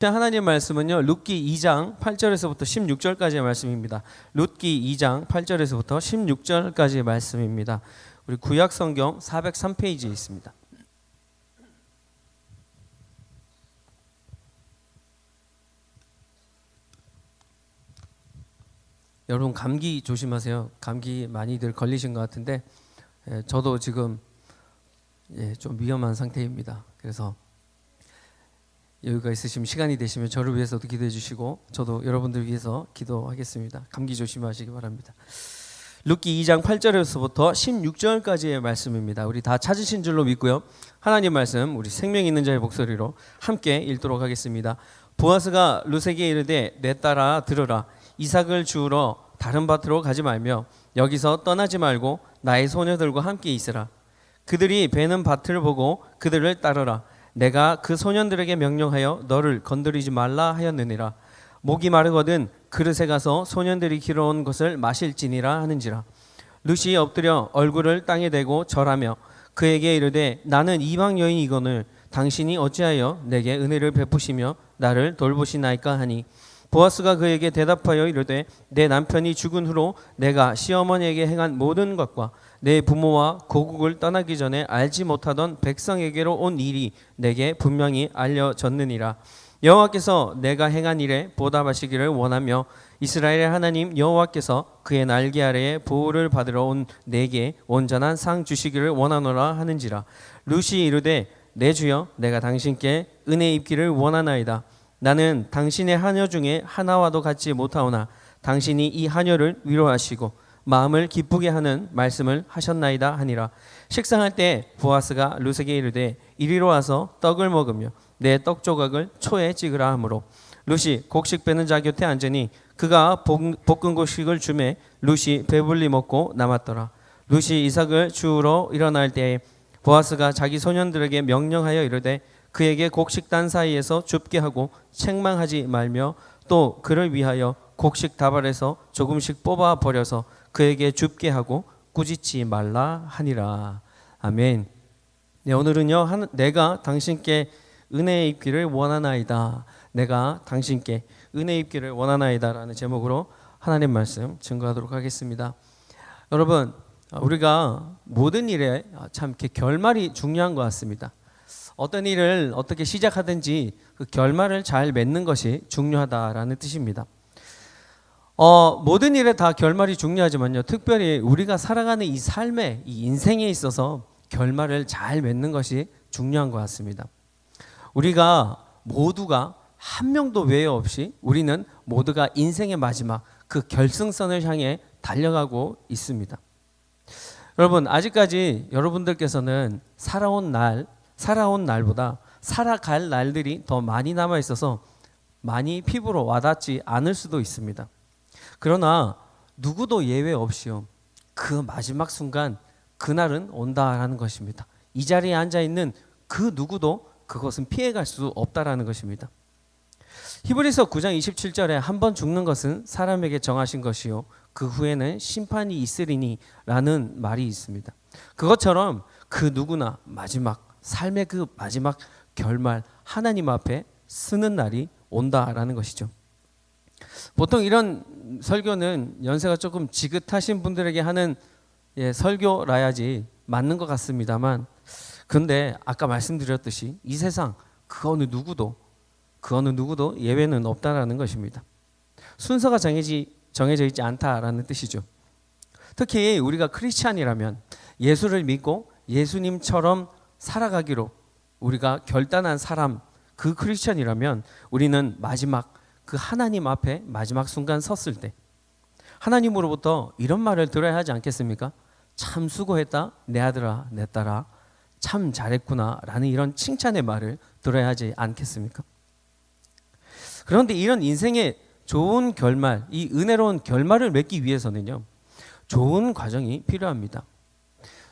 하나님 말씀은요, 룻기 2장 8절에서부터 16절까지의 말씀입니다. 룻기 2장 8절에서부터 16절까지의 말씀입니다. 우리 구약 성경 403페이지에 있습니다. 여러분 감기 조심하세요. 감기 많이들 걸리신 것 같은데 저도 지금 좀 위험한 상태입니다. 그래서 여유가 있으시면 시간이 되시면 저를 위해서도 기도해 주시고 저도 여러분들 위해서 기도하겠습니다. 감기 조심하시기 바랍니다. 룻기 2장 8절에서부터 16절까지의 말씀입니다. 우리 다 찾으신 줄로 믿고요. 하나님 말씀 우리 생명 있는 자의 목소리로 함께 읽도록 하겠습니다. 보아스가 룻에게 이르되 내 딸아 들으라. 이삭을 주우러 다른 밭으로 가지 말며 여기서 떠나지 말고 나의 소녀들과 함께 있으라. 그들이 베는 밭을 보고 그들을 따르라. 내가 그 소년들에게 명령하여 너를 건드리지 말라 하였느니라. 목이 마르거든 그릇에 가서 소년들이 길어온 것을 마실지니라 하는지라. 룻이 엎드려 얼굴을 땅에 대고 절하며 그에게 이르되 나는 이방 여인이거늘 당신이 어찌하여 내게 은혜를 베푸시며 나를 돌보시나이까 하니 보아스가 그에게 대답하여 이르되 내 남편이 죽은 후로 내가 시어머니에게 행한 모든 것과 내 부모와 고국을 떠나기 전에 알지 못하던 백성에게로 온 일이 내게 분명히 알려졌느니라. 여호와께서 내가 행한 일에 보답하시기를 원하며 이스라엘의 하나님 여호와께서 그의 날개 아래에 보호를 받으러 온 내게 온전한 상 주시기를 원하노라 하는지라. 룻이 이르되 내 주여 내가 당신께 은혜 입기를 원하나이다. 나는 당신의 하녀 중에 하나와도 같지 못하오나 당신이 이 하녀를 위로하시고 마음을 기쁘게 하는 말씀을 하셨나이다 하니라. 식상할 때 보아스가 룻에게 이르되 이리로 와서 떡을 먹으며 내 떡 조각을 초에 찍으라 하므로 룻이 곡식 빼는 자 곁에 앉으니 그가 볶은 곡식을 주매 룻이 배불리 먹고 남았더라. 룻이 이삭을 주우러 일어날 때에 보아스가 자기 소년들에게 명령하여 이르되 그에게 곡식 단 사이에서 줍게 하고 책망하지 말며 또 그를 위하여 곡식 다발에서 조금씩 뽑아 버려서 그에게 줍게 하고 꾸짖지 말라 하니라. 아멘. 네, 오늘은요 내가 당신께 은혜 입기를 원하나이다. 내가 당신께 은혜 입기를 원하나이다라는 제목으로 하나님 말씀 증거하도록 하겠습니다. 여러분 우리가 모든 일에 참 이렇게 결말이 중요한 것 같습니다. 어떤 일을 어떻게 시작하든지 그 결말을 잘 맺는 것이 중요하다라는 뜻입니다. 모든 일에 다 결말이 중요하지만요, 특별히 우리가 살아가는 이 삶에, 이 인생에 있어서 결말을 잘 맺는 것이 중요한 것 같습니다. 우리가 모두가 한 명도 외에 없이 우리는 모두가 인생의 마지막 그 결승선을 향해 달려가고 있습니다. 여러분 아직까지 여러분들께서는 살아온 날보다 살아갈 날들이 더 많이 남아 있어서 많이 피부로 와닿지 않을 수도 있습니다. 그러나 누구도 예외 없이요, 그 마지막 순간 그날은 온다라는 것입니다. 이 자리에 앉아 있는 그 누구도 그것은 피해갈 수 없다라는 것입니다. 히브리서 9장 27절에 한 번 죽는 것은 사람에게 정하신 것이요 그 후에는 심판이 있으리니 라는 말이 있습니다. 그것처럼 그 누구나 삶의 그 마지막 결말 하나님 앞에 서는 날이 온다라는 것이죠. 보통 이런 설교는 연세가 조금 지긋하신 분들에게 하는 설교라야지 맞는 것 같습니다만, 그런데 아까 말씀드렸듯이 이 세상 그 어느 누구도 예외는 없다라는 것입니다. 순서가 정해져 있지 않다라는 뜻이죠. 특히 우리가 크리스찬이라면 예수를 믿고 예수님처럼 살아가기로 우리가 결단한 사람, 그 크리스찬이라면 우리는 마지막 그 하나님 앞에 마지막 순간 섰을 때 하나님으로부터 이런 말을 들어야 하지 않겠습니까? 참 수고했다 내 아들아 내 딸아, 참 잘했구나 라는 이런 칭찬의 말을 들어야 하지 않겠습니까? 그런데 이런 인생의 좋은 결말, 이 은혜로운 결말을 맺기 위해서는요, 좋은 과정이 필요합니다.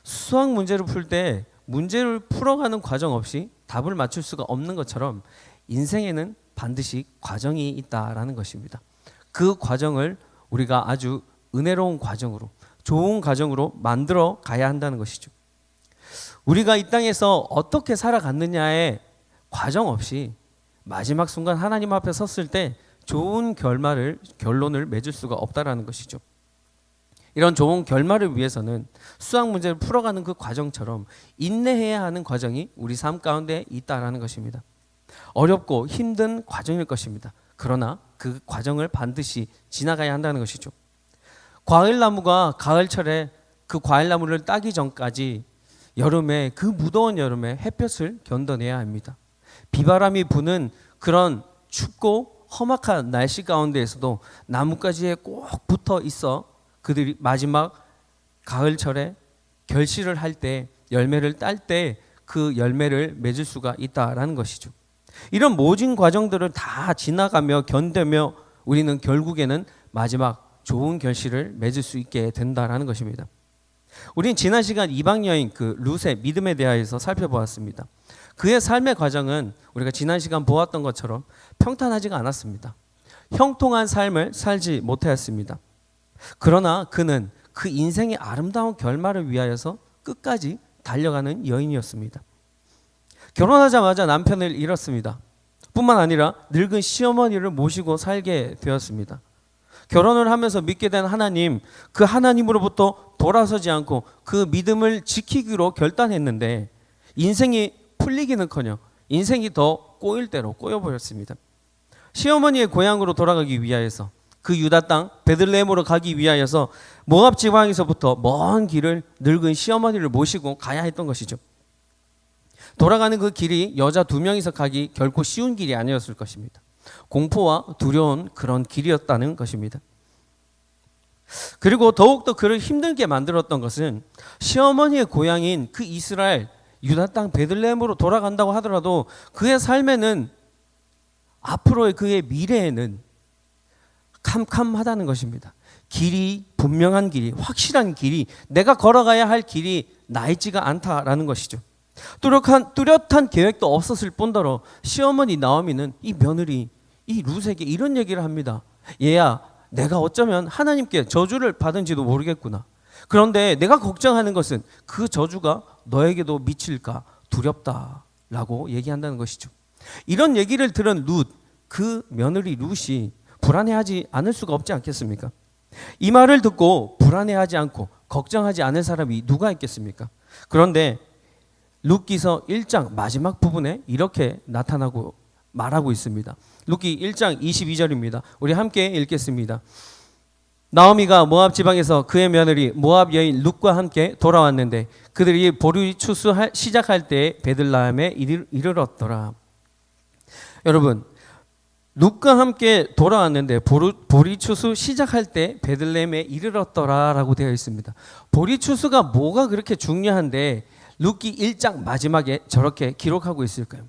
수학 문제를 풀 때 문제를 풀어가는 과정 없이 답을 맞출 수가 없는 것처럼 인생에는 반드시 과정이 있다라는 것입니다. 그 과정을 우리가 아주 은혜로운 과정으로, 좋은 과정으로 만들어 가야 한다는 것이죠. 우리가 이 땅에서 어떻게 살아갔느냐의 과정 없이 마지막 순간 하나님 앞에 섰을 때 좋은 결론을 맺을 수가 없다라는 것이죠. 이런 좋은 결말을 위해서는 수학 문제를 풀어가는 그 과정처럼 인내해야 하는 과정이 우리 삶 가운데 있다라는 것입니다. 어렵고 힘든 과정일 것입니다. 그러나 그 과정을 반드시 지나가야 한다는 것이죠. 과일나무가 가을철에 그 과일나무를 따기 전까지 여름에, 그 무더운 여름에 햇볕을 견뎌내야 합니다. 비바람이 부는 그런 춥고 험악한 날씨 가운데에서도 나뭇가지에 꼭 붙어 있어 그들이 마지막 가을철에 결실을 할 때, 열매를 딸 때 그 열매를 맺을 수가 있다라는 것이죠. 이런 모진 과정들을 다 지나가며 견뎌며 우리는 결국에는 마지막 좋은 결실을 맺을 수 있게 된다라는 것입니다. 우리는 지난 시간 이방 여인 그 룻의 믿음에 대하여서 살펴보았습니다. 그의 삶의 과정은 우리가 지난 시간 보았던 것처럼 평탄하지가 않았습니다. 형통한 삶을 살지 못하였습니다. 그러나 그는 그 인생의 아름다운 결말을 위하여서 끝까지 달려가는 여인이었습니다. 결혼하자마자 남편을 잃었습니다. 뿐만 아니라 늙은 시어머니를 모시고 살게 되었습니다. 결혼을 하면서 믿게 된 하나님, 그 하나님으로부터 돌아서지 않고 그 믿음을 지키기로 결단했는데 인생이 풀리기는커녕 인생이 더 꼬일 대로 꼬여버렸습니다. 시어머니의 고향으로 돌아가기 위하여서, 그 유다 땅 베들레헴으로 가기 위하여서 모압 지방에서부터 먼 길을 늙은 시어머니를 모시고 가야 했던 것이죠. 돌아가는 그 길이 여자 2명이서 가기 결코 쉬운 길이 아니었을 것입니다. 공포와 두려운 그런 길이었다는 것입니다. 그리고 더욱더 그를 힘들게 만들었던 것은 시어머니의 고향인 그 이스라엘 유다 땅 베들레헴으로 돌아간다고 하더라도 그의 삶에는, 앞으로의 그의 미래에는 캄캄하다는 것입니다. 길이, 분명한 길이, 확실한 길이, 내가 걸어가야 할 길이 나 있지가 않다라는 것이죠. 뚜렷한 계획도 없었을 뿐더러 시어머니 나오미는 이 며느리, 이 룻에게 이런 얘기를 합니다. 얘야, 내가 어쩌면 하나님께 저주를 받은지도 모르겠구나. 그런데 내가 걱정하는 것은 그 저주가 너에게도 미칠까 두렵다라고 얘기한다는 것이죠. 이런 얘기를 들은 룻, 그 며느리 룻이 불안해하지 않을 수가 없지 않겠습니까? 이 말을 듣고 불안해하지 않고 걱정하지 않을 사람이 누가 있겠습니까? 그런데 룻기서 1장 마지막 부분에 이렇게 나타나고 말하고 있습니다. 룻기 1장 22절입니다. 우리 함께 읽겠습니다. 나오미가 모압 지방에서 그의 며느리 모압 여인 룻과 함께 돌아왔는데 그들이 보리 추수 시작할 때에 베들레헴에 이르렀더라. 여러분, 룻과 함께 돌아왔는데 보리 추수 시작할 때 베들레헴에 이르렀더라라고 되어 있습니다. 보리 추수가 뭐가 그렇게 중요한데 룻기 1장 마지막에 저렇게 기록하고 있을까요?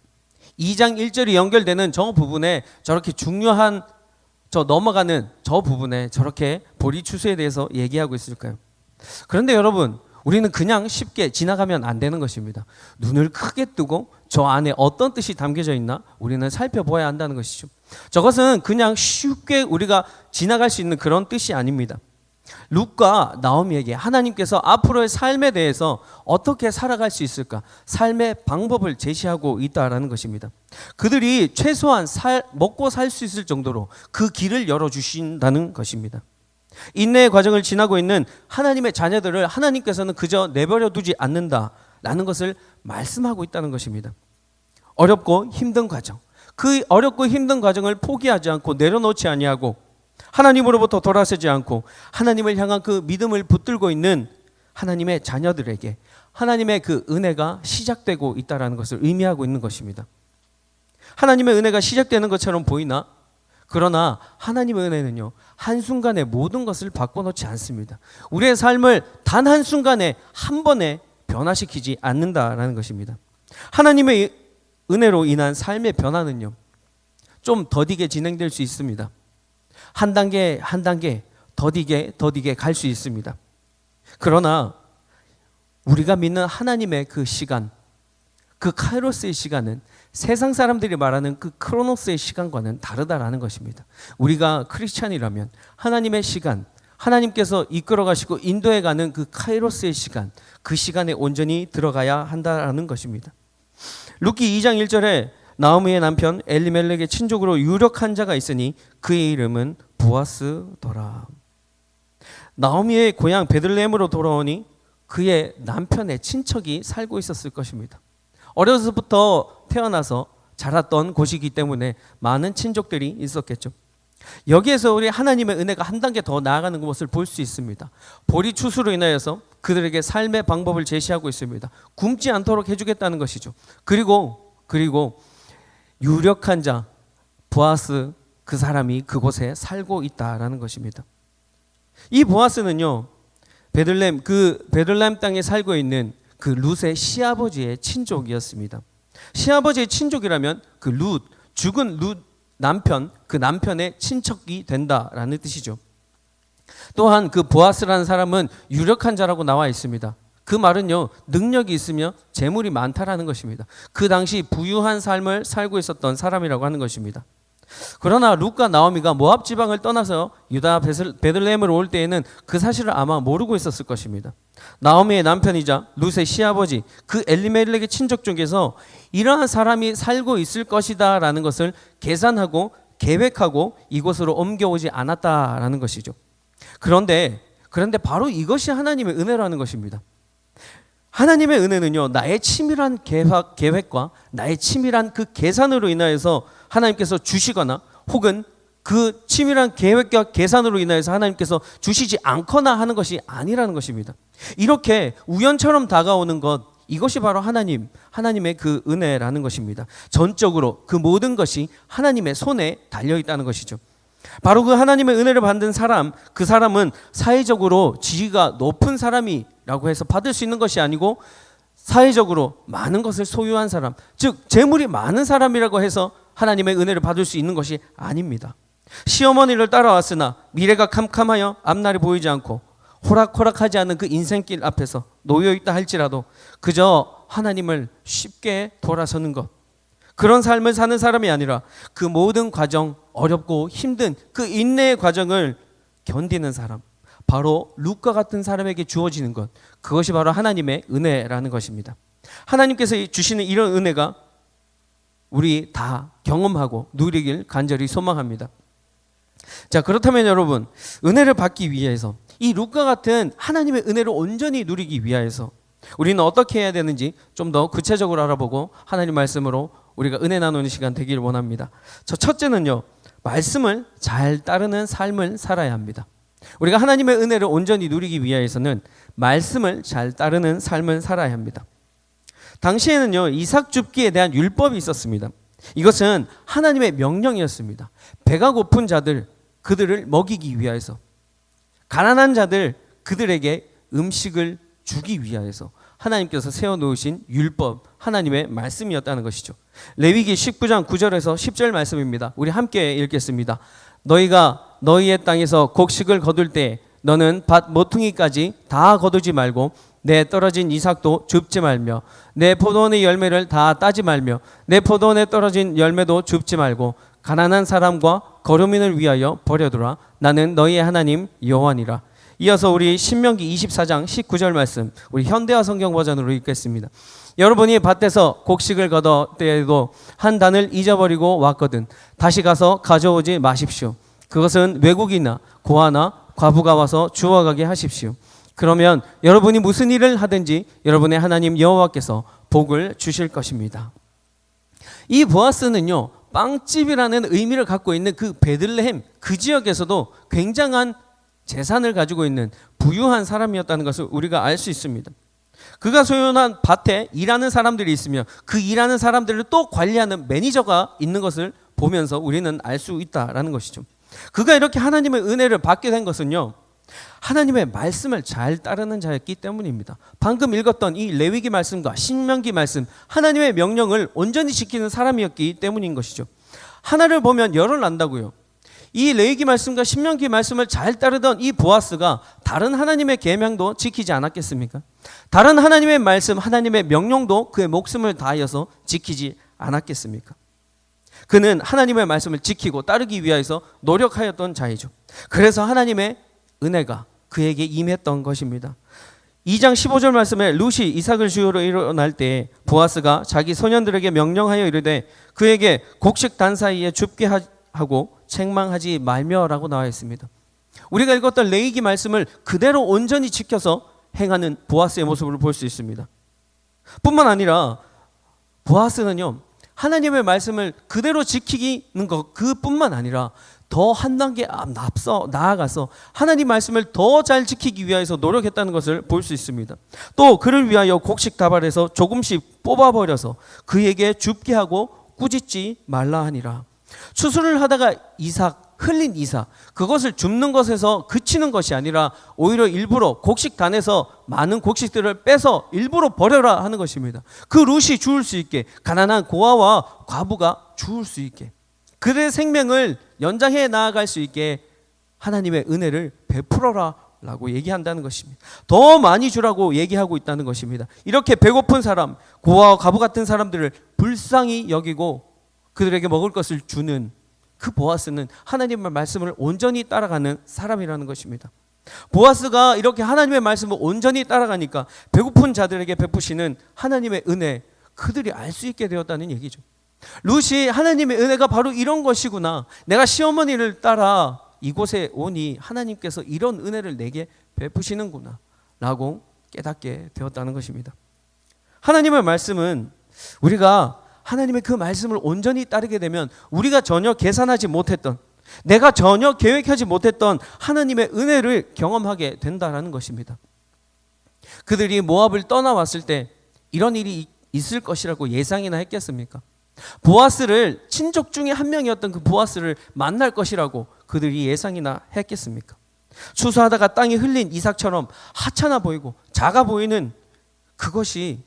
2장 1절이 연결되는 저 부분에 저렇게 중요한 넘어가는 저 부분에 저렇게 보리 추수에 대해서 얘기하고 있을까요? 그런데 여러분, 우리는 그냥 쉽게 지나가면 안 되는 것입니다. 눈을 크게 뜨고 저 안에 어떤 뜻이 담겨져 있나 우리는 살펴봐야 한다는 것이죠. 저것은 그냥 쉽게 우리가 지나갈 수 있는 그런 뜻이 아닙니다. 룻과 나오미에게 하나님께서 앞으로의 삶에 대해서 어떻게 살아갈 수 있을까, 삶의 방법을 제시하고 있다라는 것입니다. 그들이 최소한 먹고 살 수 있을 정도로 그 길을 열어주신다는 것입니다. 인내의 과정을 지나고 있는 하나님의 자녀들을 하나님께서는 그저 내버려 두지 않는다라는 것을 말씀하고 있다는 것입니다. 어렵고 힘든 과정, 그 어렵고 힘든 과정을 포기하지 않고 내려놓지 아니하고 하나님으로부터 돌아서지 않고 하나님을 향한 그 믿음을 붙들고 있는 하나님의 자녀들에게 하나님의 그 은혜가 시작되고 있다는 것을 의미하고 있는 것입니다. 하나님의 은혜가 시작되는 것처럼 보이나? 그러나 하나님의 은혜는요, 한순간에 모든 것을 바꿔놓지 않습니다. 우리의 삶을 단 한순간에 한 번에 변화시키지 않는다라는 것입니다. 하나님의 은혜로 인한 삶의 변화는요, 좀 더디게 진행될 수 있습니다. 한 단계 한 단계 더디게 갈 수 있습니다. 그러나 우리가 믿는 하나님의 그 시간, 그 카이로스의 시간은 세상 사람들이 말하는 그 크로노스의 시간과는 다르다라는 것입니다. 우리가 크리스찬이라면 하나님의 시간, 하나님께서 이끌어가시고 인도해가는 그 카이로스의 시간, 그 시간에 온전히 들어가야 한다라는 것입니다. 룻기 2장 1절에 나오미의 남편 엘리멜렉의 친족으로 유력한 자가 있으니 그의 이름은 보아스더라. 나오미의 고향 베들레헴으로 돌아오니 그의 남편의 친척이 살고 있었을 것입니다. 어려서부터 태어나서 자랐던 곳이기 때문에 많은 친족들이 있었겠죠. 여기에서 우리 하나님의 은혜가 한 단계 더 나아가는 것을 볼 수 있습니다. 보리 추수로 인하여서 그들에게 삶의 방법을 제시하고 있습니다. 굶지 않도록 해주겠다는 것이죠. 그리고 유력한 자 보아스, 그 사람이 그곳에 살고 있다라는 것입니다. 이 보아스는요, 베들레헴 땅에 살고 있는 그 룻의 시아버지의 친족이었습니다. 시아버지의 친족이라면 그 룻, 죽은 룻 남편, 그 남편의 친척이 된다라는 뜻이죠. 또한 그 보아스라는 사람은 유력한 자라고 나와 있습니다. 그 말은요, 능력이 있으며 재물이 많다라는 것입니다. 그 당시 부유한 삶을 살고 있었던 사람이라고 하는 것입니다. 그러나 룻과 나오미가 모압 지방을 떠나서 유다 베들레헴으로 올 때에는 그 사실을 아마 모르고 있었을 것입니다. 나오미의 남편이자 룻의 시아버지, 그 엘리멜렉의 친족 중에서 이러한 사람이 살고 있을 것이다 라는 것을 계산하고 계획하고 이곳으로 옮겨오지 않았다라는 것이죠. 그런데 바로 이것이 하나님의 은혜라는 것입니다. 하나님의 은혜는요, 나의 치밀한 계획과 나의 치밀한 그 계산으로 인하여서 하나님께서 주시거나 혹은 그 치밀한 계획과 계산으로 인하여서 하나님께서 주시지 않거나 하는 것이 아니라는 것입니다. 이렇게 우연처럼 다가오는 것, 이것이 바로 하나님의 그 은혜라는 것입니다. 전적으로 그 모든 것이 하나님의 손에 달려있다는 것이죠. 바로 그 하나님의 은혜를 받는 사람, 그 사람은 사회적으로 지위가 높은 사람이라고 해서 받을 수 있는 것이 아니고 사회적으로 많은 것을 소유한 사람, 즉 재물이 많은 사람이라고 해서 하나님의 은혜를 받을 수 있는 것이 아닙니다. 시어머니를 따라왔으나 미래가 캄캄하여 앞날이 보이지 않고 호락호락하지 않은 그 인생길 앞에서 놓여있다 할지라도 그저 하나님을 쉽게 돌아서는 것, 그런 삶을 사는 사람이 아니라 그 모든 과정, 어렵고 힘든 그 인내의 과정을 견디는 사람, 바로 룻과 같은 사람에게 주어지는 것, 그것이 바로 하나님의 은혜라는 것입니다. 하나님께서 주시는 이런 은혜가 우리 다 경험하고 누리길 간절히 소망합니다. 자, 그렇다면 여러분, 은혜를 받기 위해서, 이 룻과 같은 하나님의 은혜를 온전히 누리기 위해서 우리는 어떻게 해야 되는지 좀 더 구체적으로 알아보고 하나님 말씀으로 우리가 은혜 나누는 시간 되기를 원합니다. 첫째는요, 말씀을 잘 따르는 삶을 살아야 합니다. 우리가 하나님의 은혜를 온전히 누리기 위해서는 말씀을 잘 따르는 삶을 살아야 합니다. 당시에는요, 이삭 줍기에 대한 율법이 있었습니다. 이것은 하나님의 명령이었습니다. 배가 고픈 자들, 그들을 먹이기 위하여서, 가난한 자들, 그들에게 음식을 주기 위하여서 하나님께서 세워놓으신 율법, 하나님의 말씀이었다는 것이죠. 레위기 19장 9절에서 10절 말씀입니다. 우리 함께 읽겠습니다. 너희가 너희의 땅에서 곡식을 거둘 때 너는 밭 모퉁이까지 다 거두지 말고 내 떨어진 이삭도 줍지 말며 내 포도원의 열매를 다 따지 말며 내 포도원에 떨어진 열매도 줍지 말고 가난한 사람과 거류민을 위하여 버려두라. 나는 너희의 하나님 여호와니라. 이어서 우리 신명기 24장 19절 말씀, 우리 현대화 성경 버전으로 읽겠습니다. 여러분이 밭에서 곡식을 거둘 때에도 한 단을 잊어버리고 왔거든 다시 가서 가져오지 마십시오. 그것은 외국이나 고아나 과부가 와서 주워가게 하십시오. 그러면 여러분이 무슨 일을 하든지 여러분의 하나님 여호와께서 복을 주실 것입니다. 이 보아스는요, 빵집이라는 의미를 갖고 있는 그 베들레헴, 그 지역에서도 굉장한 재산을 가지고 있는 부유한 사람이었다는 것을 우리가 알 수 있습니다. 그가 소유한 밭에 일하는 사람들이 있으며 그 일하는 사람들을 또 관리하는 매니저가 있는 것을 보면서 우리는 알 수 있다라는 것이죠. 그가 이렇게 하나님의 은혜를 받게 된 것은요, 하나님의 말씀을 잘 따르는 자였기 때문입니다. 방금 읽었던 이 레위기 말씀과 신명기 말씀, 하나님의 명령을 온전히 지키는 사람이었기 때문인 것이죠. 하나를 보면 열을 난다고요. 이 레위기 말씀과 신명기 말씀을 잘 따르던 이 보아스가 다른 하나님의 계명도 지키지 않았겠습니까? 다른 하나님의 말씀, 하나님의 명령도 그의 목숨을 다하여서 지키지 않았겠습니까? 그는 하나님의 말씀을 지키고 따르기 위해서 노력하였던 자이죠. 그래서 하나님의 은혜가 그에게 임했던 것입니다. 2장 15절 말씀에 룻이 이삭을 주우러 일어날 때 보아스가 자기 소년들에게 명령하여 이르되 그에게 곡식 단 사이에 줍게 하고 책망하지 말며라고 나와 있습니다. 우리가 읽었던 레위기 말씀을 그대로 온전히 지켜서 행하는 보아스의 모습을 볼 수 있습니다. 뿐만 아니라 보아스는요, 하나님의 말씀을 그대로 지키는 것 그뿐만 아니라 더 한 단계 앞서 나아가서 하나님 말씀을 더 잘 지키기 위해서 노력했다는 것을 볼 수 있습니다. 또 그를 위하여 곡식 다발에서 조금씩 뽑아버려서 그에게 줍게 하고 꾸짖지 말라 하니라. 추수를 하다가 흘린 이삭, 그것을 줍는 것에서 그치는 것이 아니라 오히려 일부러 곡식단에서 많은 곡식들을 빼서 일부러 버려라 하는 것입니다. 그 룻이 주울 수 있게, 가난한 고아와 과부가 주울 수 있게, 그들의 생명을 연장해 나아갈 수 있게 하나님의 은혜를 베풀어라 라고 얘기한다는 것입니다. 더 많이 주라고 얘기하고 있다는 것입니다. 이렇게 배고픈 사람, 고아와 과부 같은 사람들을 불쌍히 여기고 그들에게 먹을 것을 주는 그 보아스는 하나님의 말씀을 온전히 따라가는 사람이라는 것입니다. 보아스가 이렇게 하나님의 말씀을 온전히 따라가니까 배고픈 자들에게 베푸시는 하나님의 은혜, 그들이 알 수 있게 되었다는 얘기죠. 룻이 하나님의 은혜가 바로 이런 것이구나, 내가 시어머니를 따라 이곳에 오니 하나님께서 이런 은혜를 내게 베푸시는구나 라고 깨닫게 되었다는 것입니다. 하나님의 말씀은 우리가 하나님의 그 말씀을 온전히 따르게 되면 우리가 전혀 계산하지 못했던, 내가 전혀 계획하지 못했던 하나님의 은혜를 경험하게 된다는 것입니다. 그들이 모압을 떠나왔을 때 이런 일이 있을 것이라고 예상이나 했겠습니까? 보아스를, 친족 중에 한 명이었던 그 보아스를 만날 것이라고 그들이 예상이나 했겠습니까? 추수하다가 땅이 흘린 이삭처럼 하찮아 보이고 작아 보이는 그것이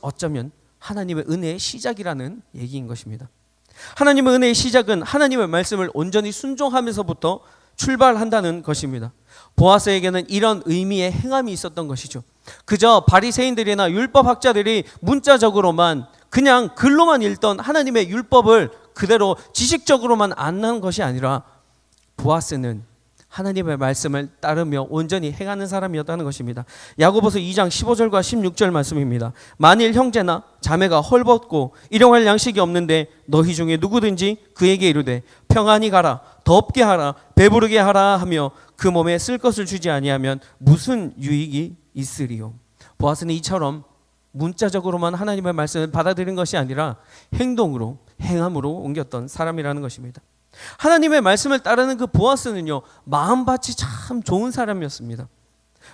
어쩌면 하나님의 은혜의 시작이라는 얘기인 것입니다. 하나님의 은혜의 시작은 하나님의 말씀을 온전히 순종하면서부터 출발한다는 것입니다. 보아스에게는 이런 의미의 행함이 있었던 것이죠. 그저 바리새인들이나 율법학자들이 문자적으로만 그냥 글로만 읽던 하나님의 율법을 그대로 지식적으로만 안는 것이 아니라 보아스는 하나님의 말씀을 따르며 온전히 행하는 사람이었다는 것입니다. 야고보서 2장 15절과 16절 말씀입니다. 만일 형제나 자매가 헐벗고 일용할 양식이 없는데 너희 중에 누구든지 그에게 이르되 평안히 가라, 덥게 하라, 배부르게 하라 하며 그 몸에 쓸 것을 주지 아니하면 무슨 유익이 있으리요. 보아스는 이처럼 문자적으로만 하나님의 말씀을 받아들인 것이 아니라 행동으로, 행함으로 옮겼던 사람이라는 것입니다. 하나님의 말씀을 따르는 그 보아스는요, 마음밭이 참 좋은 사람이었습니다.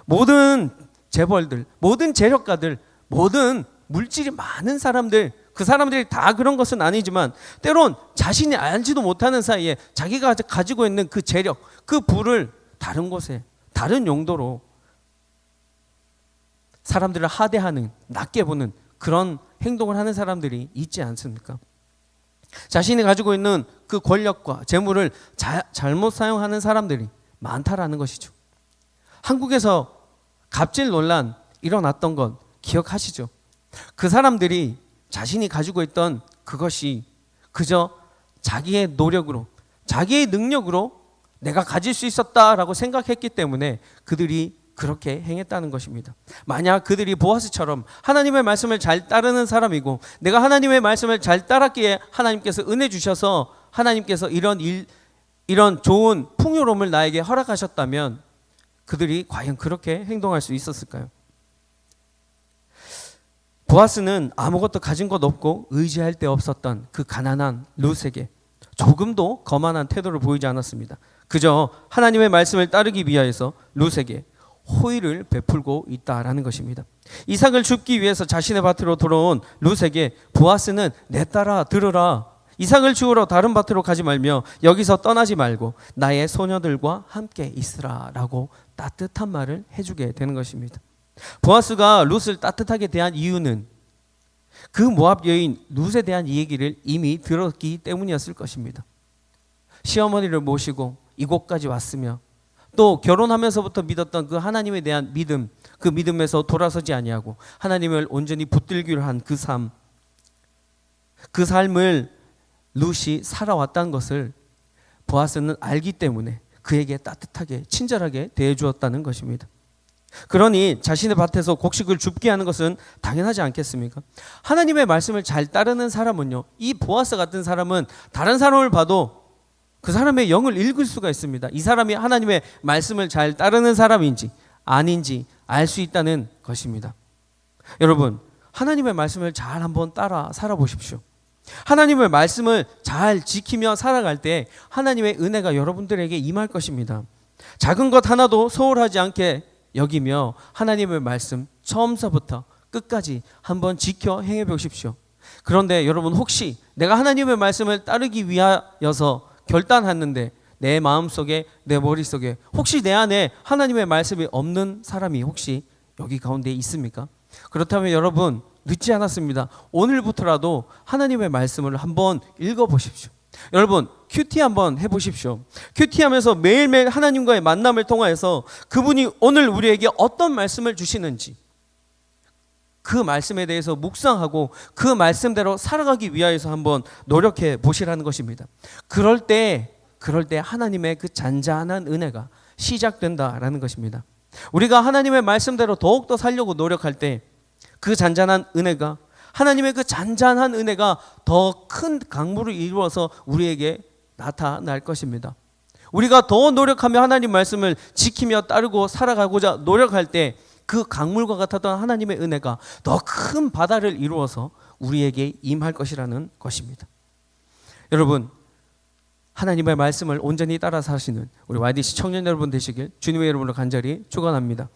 모든 재벌들, 모든 재력가들, 모든 물질이 많은 사람들, 그 사람들이 다 그런 것은 아니지만 때론 자신이 알지도 못하는 사이에 자기가 가지고 있는 그 재력, 그 부를 다른 곳에, 다른 용도로 사람들을 하대하는, 낮게 보는 그런 행동을 하는 사람들이 있지 않습니까? 자신이 가지고 있는 그 권력과 재물을 잘못 사용하는 사람들이 많다라는 것이죠. 한국에서 갑질 논란 일어났던 건 기억하시죠? 그 사람들이 자신이 가지고 있던 그것이 그저 자기의 노력으로, 자기의 능력으로 내가 가질 수 있었다라고 생각했기 때문에 그들이 그렇게 행했다는 것입니다. 만약 그들이 보아스처럼 하나님의 말씀을 잘 따르는 사람이고 내가 하나님의 말씀을 잘 따랐기에 하나님께서 은혜 주셔서 하나님께서 이런 좋은 풍요로움을 나에게 허락하셨다면 그들이 과연 그렇게 행동할 수 있었을까요? 보아스는 아무것도 가진 것 없고 의지할 데 없었던 그 가난한 룻에게 조금도 거만한 태도를 보이지 않았습니다. 그저 하나님의 말씀을 따르기 위하여서 룻에게 호의를 베풀고 있다라는 것입니다. 이삭을 줍기 위해서 자신의 밭으로 돌아온 룻에게 보아스는 내 따라 들으라, 이삭을 주우러 다른 밭으로 가지 말며 여기서 떠나지 말고 나의 소녀들과 함께 있으라 라고 따뜻한 말을 해주게 되는 것입니다. 보아스가 룻을 따뜻하게 대한 이유는 그 모압 여인 룻에 대한 이 얘기를 이미 들었기 때문이었을 것입니다. 시어머니를 모시고 이곳까지 왔으며 또 결혼하면서부터 믿었던 그 하나님에 대한 믿음, 그 믿음에서 돌아서지 아니하고 하나님을 온전히 붙들기로 한 그 삶, 그 삶을 룻이 살아왔다는 것을 보아스는 알기 때문에 그에게 따뜻하게 친절하게 대해주었다는 것입니다. 그러니 자신의 밭에서 곡식을 줍게 하는 것은 당연하지 않겠습니까? 하나님의 말씀을 잘 따르는 사람은요, 이 보아스 같은 사람은 다른 사람을 봐도 그 사람의 영을 읽을 수가 있습니다. 이 사람이 하나님의 말씀을 잘 따르는 사람인지 아닌지 알 수 있다는 것입니다. 여러분, 하나님의 말씀을 잘 한번 따라 살아보십시오. 하나님의 말씀을 잘 지키며 살아갈 때 하나님의 은혜가 여러분들에게 임할 것입니다. 작은 것 하나도 소홀하지 않게 여기며 하나님의 말씀 처음서부터 끝까지 한번 지켜 행해 보십시오. 그런데 여러분, 혹시 내가 하나님의 말씀을 따르기 위하여서 결단했는데 내 마음속에, 내 머릿속에 혹시 내 안에 하나님의 말씀이 없는 사람이 혹시 여기 가운데 있습니까? 그렇다면 여러분, 늦지 않았습니다. 오늘부터라도 하나님의 말씀을 한번 읽어보십시오. 여러분, 큐티 한번 해보십시오. 큐티하면서 매일매일 하나님과의 만남을 통하여서 그분이 오늘 우리에게 어떤 말씀을 주시는지 그 말씀에 대해서 묵상하고 그 말씀대로 살아가기 위하여서 한번 노력해 보시라는 것입니다. 그럴 때 하나님의 그 잔잔한 은혜가 시작된다라는 것입니다. 우리가 하나님의 말씀대로 더욱더 살려고 노력할 때 그 잔잔한 은혜가, 하나님의 그 잔잔한 은혜가 더 큰 강물을 이루어서 우리에게 나타날 것입니다. 우리가 더 노력하며 하나님 말씀을 지키며 따르고 살아가고자 노력할 때 그 강물과 같았던 하나님의 은혜가 더 큰 바다를 이루어서 우리에게 임할 것이라는 것입니다. 여러분, 하나님의 말씀을 온전히 따라 사시는 우리 YDC 청년 여러분 되시길 주님의 이름으로 간절히 축원합니다.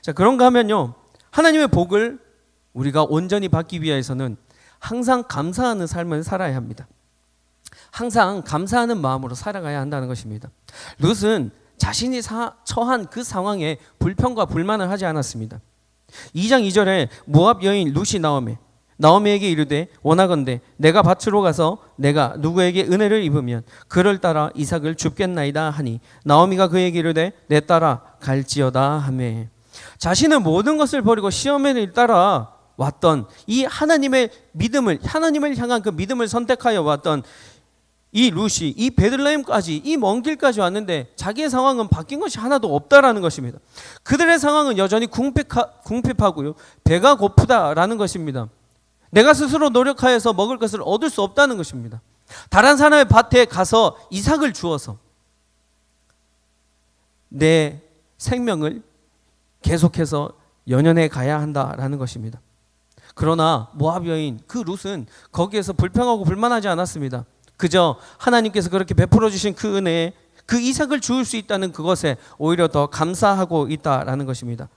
자, 그런가 하면요, 하나님의 복을 우리가 온전히 받기 위해서는 항상 감사하는 삶을 살아야 합니다. 항상 감사하는 마음으로 살아가야 한다는 것입니다. 룻은 자신이 처한 그 상황에 불평과 불만을 하지 않았습니다. 2장 2절에 모압 여인 룻이 나오미에게 이르되 원하건대 내가 밭으로 가서 내가 누구에게 은혜를 입으면 그를 따라 이삭을 줍겠나이다 하니 나오미가 그에게 이르되 내 따라 갈지어다 하매. 자신은 모든 것을 버리고 시어머니를 따라 왔던 이 하나님의 믿음을, 하나님을 향한 그 믿음을 선택하여 왔던 이 룻이 이 베들레헴까지, 이 먼 길까지 왔는데 자기의 상황은 바뀐 것이 하나도 없다라는 것입니다. 그들의 상황은 여전히 궁핍하고요, 배가 고프다라는 것입니다. 내가 스스로 노력하여서 먹을 것을 얻을 수 없다는 것입니다. 다른 사람의 밭에 가서 이삭을 주어서 내 생명을 계속해서 연연해 가야 한다라는 것입니다. 그러나 모압 여인 그 룻은 거기에서 불평하고 불만하지 않았습니다. 그저 하나님께서 그렇게 베풀어 주신 그 은혜에 그 이삭을 주울 수 있다는 그것에 오히려 더 감사하고 있다라는 것입니다.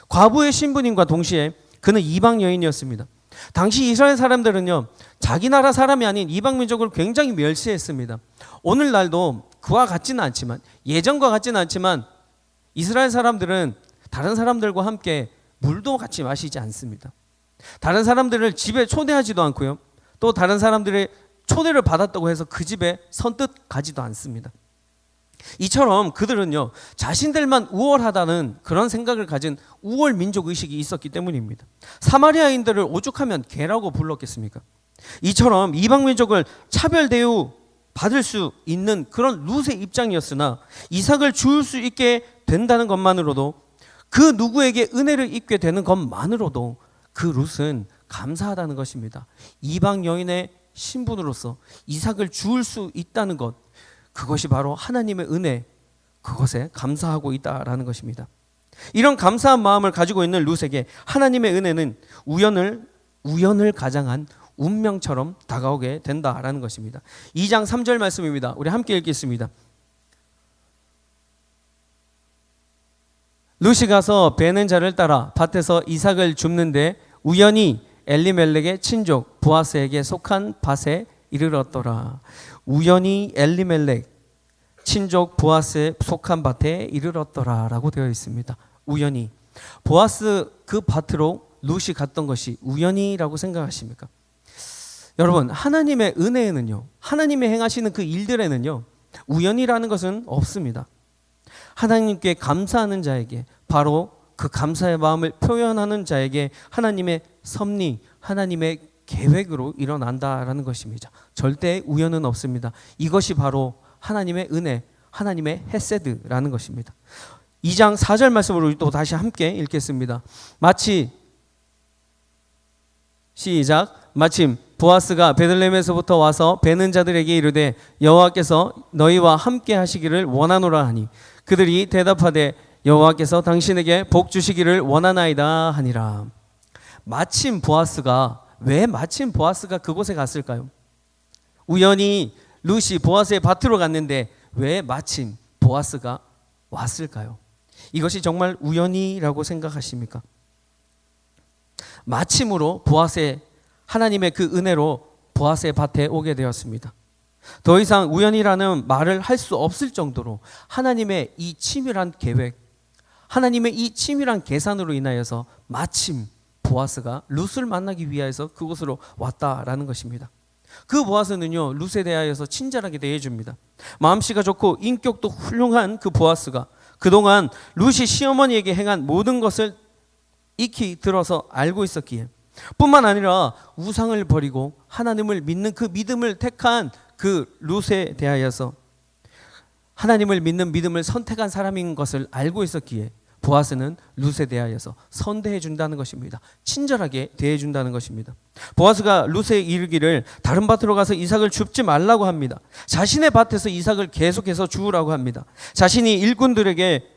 과부의 신부님과 동시에 그는 이방 여인이었습니다. 당시 이스라엘 사람들은요, 자기 나라 사람이 아닌 이방 민족을 굉장히 멸시했습니다. 오늘날도 그와 같지는 않지만, 예전과 같지는 않지만 이스라엘 사람들은 다른 사람들과 함께 물도 같이 마시지 않습니다. 다른 사람들을 집에 초대하지도 않고요, 또 다른 사람들의 초대를 받았다고 해서 그 집에 선뜻 가지도 않습니다. 이처럼 그들은요, 자신들만 우월하다는 그런 생각을 가진 우월 민족 의식이 있었기 때문입니다. 사마리아인들을 오죽하면 개라고 불렀겠습니까? 이처럼 이방 민족을 차별 대우 받을 수 있는 그런 룻의 입장이었으나 이삭을 주울 수 있게 된다는 것만으로도, 그 누구에게 은혜를 입게 되는 것만으로도 그 룻은 감사하다는 것입니다. 이방 여인의 신분으로서 이삭을 주울 수 있다는 것, 그것이 바로 하나님의 은혜, 그것에 감사하고 있다라는 것입니다. 이런 감사한 마음을 가지고 있는 룻에게 하나님의 은혜는 우연을 가장한 운명처럼 다가오게 된다라는 것입니다. 2장 3절 말씀입니다. 우리 함께 읽겠습니다. 룻이 가서 베는 자를 따라 밭에서 이삭을 줍는데 우연히 엘리멜렉의 친족 보아스에게 속한 밭에 이르렀더라. 우연히 엘리멜렉 친족 보아스에 속한 밭에 이르렀더라 라고 되어 있습니다. 우연히. 보아스 그 밭으로 룻이 갔던 것이 우연이라고 생각하십니까? 여러분, 하나님의 은혜에는요, 하나님이 행하시는 그 일들에는요, 우연이라는 것은 없습니다. 하나님께 감사하는 자에게, 바로 그 감사의 마음을 표현하는 자에게 하나님의 섭리, 하나님의 계획으로 일어난다라는 것입니다. 절대 우연은 없습니다. 이것이 바로 하나님의 은혜, 하나님의 헤세드라는 것입니다. 2장 4절 말씀으로 또 다시 함께 읽겠습니다. 마침 보아스가 베들레헴에서부터 와서 베는 자들에게 이르되 여호와께서 너희와 함께 하시기를 원하노라 하니 그들이 대답하되 여호와께서 당신에게 복 주시기를 원하나이다 하니라. 왜 마침 보아스가 그곳에 갔을까요? 우연히 룻이 보아스의 밭으로 갔는데 왜 마침 보아스가 왔을까요? 이것이 정말 우연이라고 생각하십니까? 마침으로 하나님의 그 은혜로 보아스의 밭에 오게 되었습니다. 더 이상 우연이라는 말을 할 수 없을 정도로 하나님의 이 치밀한 계획, 하나님의 이 치밀한 계산으로 인하여서 마침 보아스가 룻을 만나기 위하여서 그곳으로 왔다라는 것입니다. 그 보아스는요, 룻에 대하여서 친절하게 대해줍니다. 마음씨가 좋고 인격도 훌륭한 그 보아스가 그동안 룻이 시어머니에게 행한 모든 것을 익히 들어서 알고 있었기에 뿐만 아니라 우상을 버리고 하나님을 믿는 그 믿음을 택한 그 룻에 대하여서 하나님을 믿는 믿음을 선택한 사람인 것을 알고 있었기에 보아스는 룻에 대하여서 선대해 준다는 것입니다. 친절하게 대해 준다는 것입니다. 보아스가 룻에 이르기를 다른 밭으로 가서 이삭을 줍지 말라고 합니다. 자신의 밭에서 이삭을 계속해서 주우라고 합니다. 자신이 일꾼들에게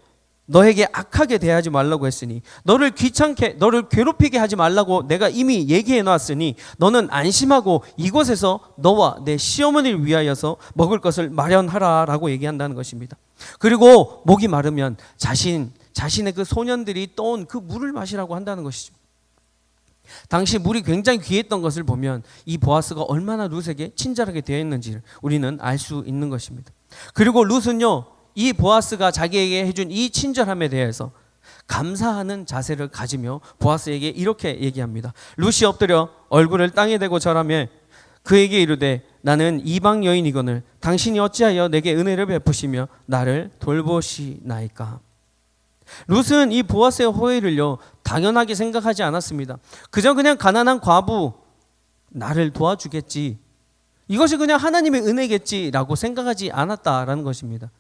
너에게 악하게 대하지 말라고 했으니 너를 괴롭히게 하지 말라고 내가 이미 얘기해 놨으니 너는 안심하고 이곳에서 너와 내 시어머니를 위하여서 먹을 것을 마련하라라고 얘기한다는 것입니다. 그리고 목이 마르면 자신의 그 소년들이 떠온 그 물을 마시라고 한다는 것이죠. 당시 물이 굉장히 귀했던 것을 보면 이 보아스가 얼마나 룻에게 친절하게 대했는지를 우리는 알 수 있는 것입니다. 그리고 룻은요, 이 보아스가 자기에게 해준 이 친절함에 대해서 감사하는 자세를 가지며 보아스에게 이렇게 얘기합니다. 룻이 엎드려 얼굴을 땅에 대고 절하며 그에게 이르되 나는 이방 여인이거늘 당신이 어찌하여 내게 은혜를 베푸시며 나를 돌보시나이까. 룻은 이 보아스의 호의를요 당연하게 생각하지 않았습니다. 그냥 가난한 과부 나를 도와주겠지, 이것이 그냥 하나님의 은혜겠지라고 생각하지 않았다라는 것입니다.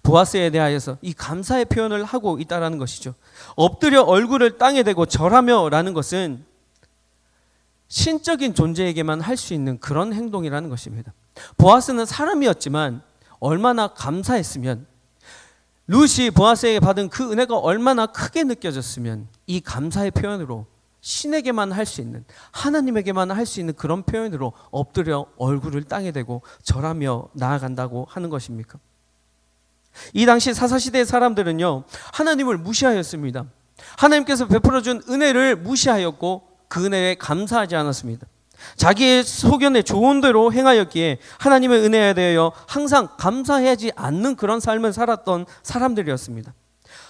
보아스에 대하여서 이 감사의 표현을 하고 있다라는 것이죠. 엎드려 얼굴을 땅에 대고 절하며 라는 것은 신적인 존재에게만 할 수 있는 그런 행동이라는 것입니다. 보아스는 사람이었지만 얼마나 감사했으면, 룻이 보아스에게 받은 그 은혜가 얼마나 크게 느껴졌으면 이 감사의 표현으로 신에게만 할 수 있는, 하나님에게만 할 수 있는 그런 표현으로 엎드려 얼굴을 땅에 대고 절하며 나아간다고 하는 것입니까? 이 당시 사사시대의 사람들은요 하나님을 무시하였습니다. 하나님께서 베풀어준 은혜를 무시하였고 그 은혜에 감사하지 않았습니다. 자기의 소견에 좋은 대로 행하였기에 하나님의 은혜에 대하여 항상 감사하지 않는 그런 삶을 살았던 사람들이었습니다.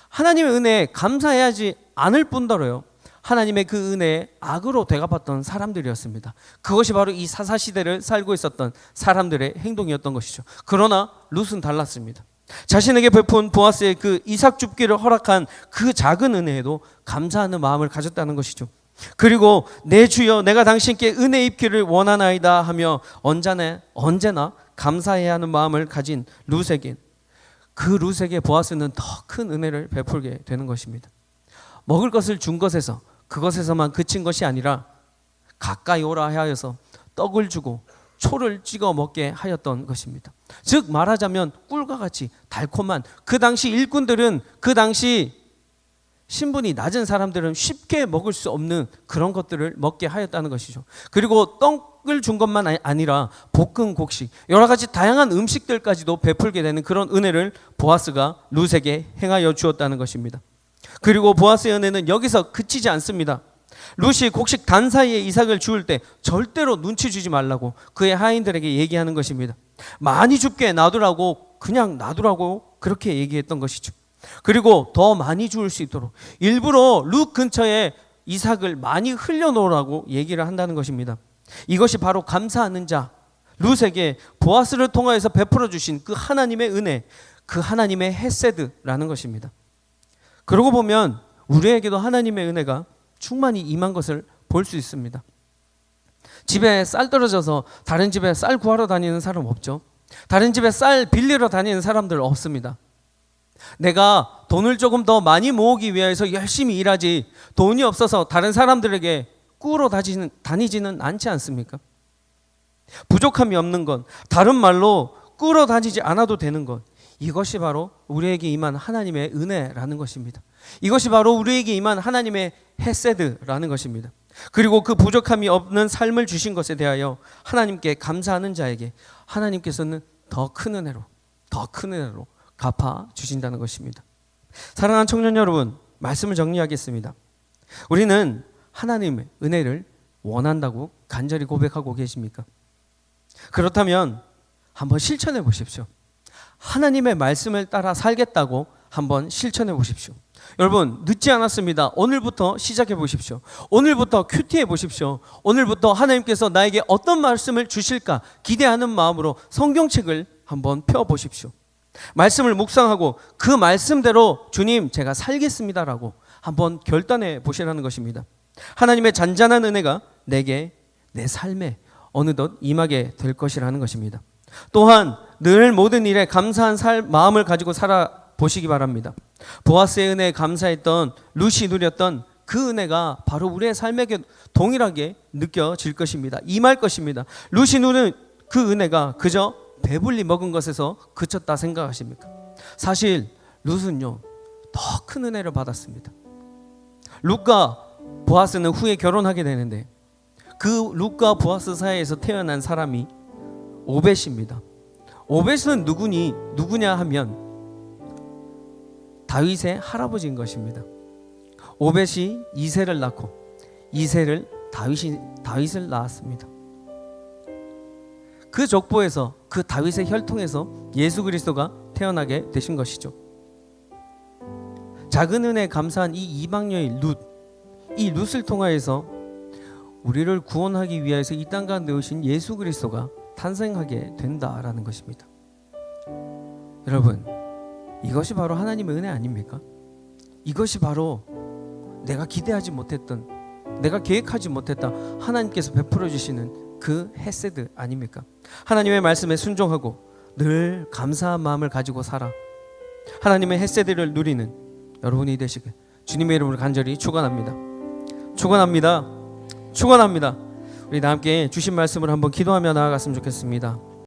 하나님의 은혜에 감사하지 않을 뿐더러요 하나님의 그 은혜에 악으로 대갚았던 사람들이었습니다. 그것이 바로 이 사사시대를 살고 있었던 사람들의 행동이었던 것이죠. 그러나 룻은 달랐습니다. 자신에게 베푼 보아스의 그 이삭 줍기를 허락한 그 작은 은혜에도 감사하는 마음을 가졌다는 것이죠. 그리고 내 주여 내가 당신께 은혜 입기를 원하나이다 하며 언제나 감사해야 하는 마음을 가진 룻에게, 그 룻에게 보아스는 더 큰 은혜를 베풀게 되는 것입니다. 먹을 것을 준 것에서 그것에서만 그친 것이 아니라 가까이 오라 하여서 떡을 주고 초를 찍어 먹게 하였던 것입니다. 즉 말하자면 꿀과 같이 달콤한, 그 당시 일꾼들은, 그 당시 신분이 낮은 사람들은 쉽게 먹을 수 없는 그런 것들을 먹게 하였다는 것이죠. 그리고 떡을 준 것만 아니라 볶은 곡식, 여러 가지 다양한 음식들까지도 베풀게 되는 그런 은혜를 보아스가 룻에게 행하여 주었다는 것입니다. 그리고 보아스의 은혜는 여기서 그치지 않습니다. 룻이 곡식 단 사이에 이삭을 주울 때 절대로 눈치 주지 말라고 그의 하인들에게 얘기하는 것입니다. 많이 줍게 놔두라고, 그냥 놔두라고 그렇게 얘기했던 것이죠. 그리고 더 많이 주울 수 있도록 일부러 룻 근처에 이삭을 많이 흘려놓으라고 얘기를 한다는 것입니다. 이것이 바로 감사하는 자 룻에게 보아스를 통하여서 베풀어 주신 그 하나님의 은혜, 그 하나님의 헤세드라는 것입니다. 그러고 보면 우리에게도 하나님의 은혜가 충만히 임한 것을 볼 수 있습니다. 집에 쌀 떨어져서 다른 집에 쌀 구하러 다니는 사람 없죠. 다른 집에 쌀 빌리러 다니는 사람들 없습니다. 내가 돈을 조금 더 많이 모으기 위해서 열심히 일하지 돈이 없어서 다른 사람들에게 꾸러 다니지는 않지 않습니까? 부족함이 없는 건, 다른 말로 꾸러 다니지 않아도 되는 것, 이것이 바로 우리에게 임한 하나님의 은혜라는 것입니다. 이것이 바로 우리에게 임한 하나님의 헤세드라는 것입니다. 그리고 그 부족함이 없는 삶을 주신 것에 대하여 하나님께 감사하는 자에게 하나님께서는 더 큰 은혜로 갚아 주신다는 것입니다. 사랑하는 청년 여러분, 말씀을 정리하겠습니다. 우리는 하나님의 은혜를 원한다고 간절히 고백하고 계십니까? 그렇다면 한번 실천해 보십시오. 하나님의 말씀을 따라 살겠다고 한번 실천해 보십시오. 여러분, 늦지 않았습니다. 오늘부터 시작해 보십시오. 오늘부터 큐티해 보십시오. 오늘부터 하나님께서 나에게 어떤 말씀을 주실까 기대하는 마음으로 성경책을 한번 펴 보십시오. 말씀을 묵상하고 그 말씀대로 주님 제가 살겠습니다라고 한번 결단해 보시라는 것입니다. 하나님의 잔잔한 은혜가 내게 내 삶에 어느덧 임하게 될 것이라는 것입니다. 또한 늘 모든 일에 감사한 마음을 가지고 살아보시기 바랍니다. 보아스의 은혜에 감사했던 룻이 누렸던 그 은혜가 바로 우리의 삶에게 동일하게 느껴질 것입니다. 임할 것입니다. 룻이 누린 그 은혜가 그저 배불리 먹은 것에서 그쳤다 생각하십니까? 사실 룻은요 더 큰 은혜를 받았습니다. 룻과 보아스는 후에 결혼하게 되는데 그 룻과 보아스 사이에서 태어난 사람이 오벳입니다. 오벳은 누구냐 하면 다윗의 할아버지인 것입니다. 오벳이 이새를 낳고 이새를 다윗을 낳았습니다. 그 족보에서 그 다윗의 혈통에서 예수 그리스도가 태어나게 되신 것이죠. 작은 은혜에 감사한 이 이방 여인 이 룻을 통하여서 우리를 구원하기 위해서 이 땅 가운데 오신 예수 그리스도가 탄생하게 된다라는 것입니다. 여러분, 이것이 바로 하나님의 은혜 아닙니까? 이것이 바로 내가 기대하지 못했던, 내가 계획하지 못했던 하나님께서 베풀어 주시는 그 헤세드 아닙니까? 하나님의 말씀에 순종하고 늘 감사한 마음을 가지고 살아 하나님의 헤세드를 누리는 여러분이 되시길 주님의 이름으로 간절히 축원합니다. 축원합니다. 우리 다 함께 주신 말씀을 한번 기도하며 나아갔으면 좋겠습니다.